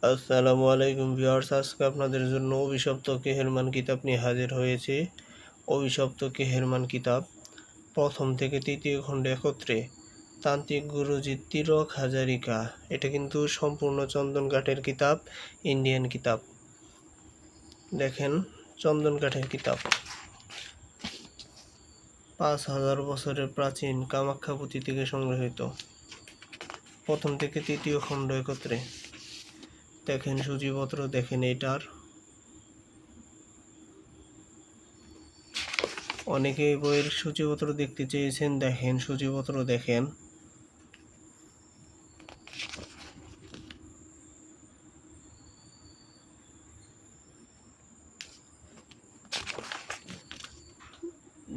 আসসালামু আলাইকুম ভিউয়ার্স, আজকে আপনাদের জন্য অভিশপ্ত কেহেরমান কিতাব নিয়ে হাজির হয়েছি। অভিশপ্ত কেহেরমান কিতাব প্রথম থেকে তৃতীয় খণ্ড একত্রে, তান্ত্রিক গুরুজি তিলক হাজারিকা। এটা কিন্তু সম্পূর্ণ চন্দন কাঠের কিতাব, ইন্ডিয়ান কিতাব। দেখেন, চন্দন কাঠের কিতাব, 5000 বছরের প্রাচীন কামাখ্যা পুঁথি থেকে সংগৃহীত, প্রথম থেকে তৃতীয় খণ্ড একত্রে। দেখেন সূচিপত্র, দেখেন এটার। অনেকে বইয়ের সূচিপত্র দেখতে চেয়েছেন, দেখেন সূচিপত্র দেখেন।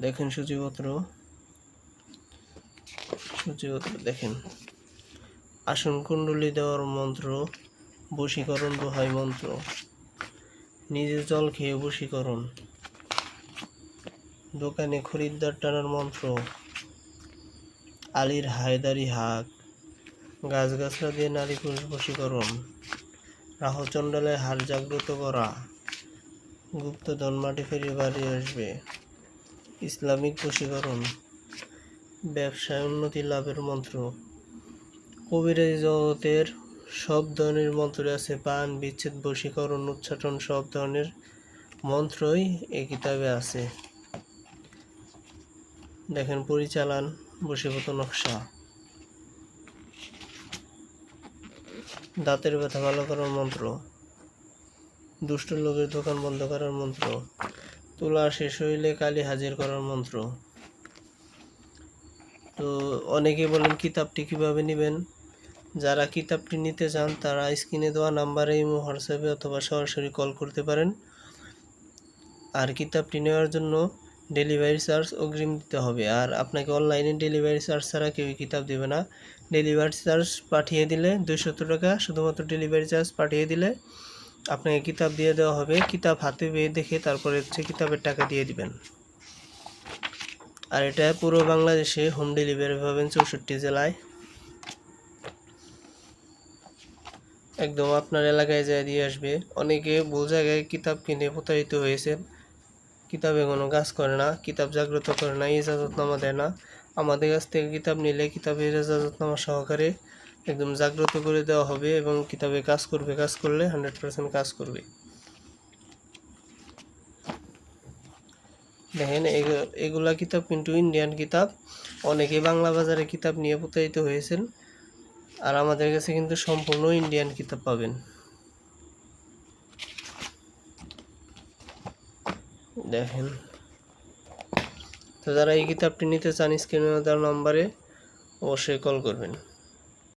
দেখেন সূচিপত্র দেখেন। আসন কুণ্ডলী দেওয়ার মন্ত্র, বশীকরণ দোহাই মন্ত্র, নিজে জল খেয়ে বশীকরণ, দোকানে খরিদ্দার টানার মন্ত্র, আলীর হায়দারি হাক, গাছগাছরা দিয়ে নারী পুরুষ বশীকরণ, রাহু চণ্ডালের হার জাগ্রত করা, গুপ্তধন মাটি ফেরিয়ে বাড়ি আসবে, ইসলামিক বশীকরণ, ব্যবসায় উন্নতি লাভের মন্ত্র। কবিরাজি জগতের সব ধরনের মন্ত্র আছে, পান বিচ্ছেদ বশীকরণ উচ্চাটন সব ধরনের মন্ত্রই এই কিতাবে আছে। দেখেন পরিচালন, বশীভূত নকশা, দাঁতের ব্যথা ভালো করার মন্ত্র, দুষ্ট লোকের দোকান বন্ধ করার মন্ত্র, তুলা শেষ হইলে কালী হাজির করার মন্ত্র। তো অনেকে বলেন কিতাবটি কিভাবে নেবেন। যারা কিতাবটি নিতে চান তারা স্ক্রিনে দেওয়া নাম্বারে ইমো, হোয়াটসঅ্যাপে অথবা সরাসরি কল করতে পারেন। আর কিতাবটি নেওয়ার জন্য ডেলিভারি চার্জ অগ্রিম দিতে হবে। আর আপনাকে অনলাইনে ডেলিভারি চার্জ ছাড়া কেউই কিতাব দেবে না। ডেলিভারি চার্জ পাঠিয়ে দিলে 200 টাকা, শুধুমাত্র ডেলিভারি চার্জ পাঠিয়ে দিলে আপনাকে কিতাব দিয়ে দেওয়া হবে। কিতাব হাতে পেয়ে দেখে তারপরে কিতাবের টাকা দিয়ে দিবেন। আর এটা পুরো বাংলাদেশে হোম ডেলিভারি পাবেন, 64 জেলায়। একদম আপনার এলাকায় যায় দিয়ে আসবে। অনেকে ভুল জায়গায় কিতাব কিনে প্রতারিত হয়েছে। কিতাবে কোনো কাজ করে না, কিতাব জাগ্রত করে না, ইজাজতনামা দেয় না। আমাদের কাছ থেকে কিতাব নিলে কিতাবের ইজাজতনামা সহকারে একদম জাগ্রত করে দেওয়া হবে এবং কিতাবে কাজ করবে। কাজ করলে 100% কাজ করবে। দেখেন এগুলা কিতাব কিন্তু ইন্ডিয়ান কিতাব। অনেকে বাংলা বাজারে কিতাব নিয়ে প্রতারিত হয়েছেন, আর আমাদের কাছে কিন্তু সম্পূর্ণ ইন্ডিয়ান কিতাব পাবেন। দেখেন, তো যারা এই কিতাবটি নিতে চান স্ক্রিনে দেওয়া নম্বরে অবশ্যই কল করবেন।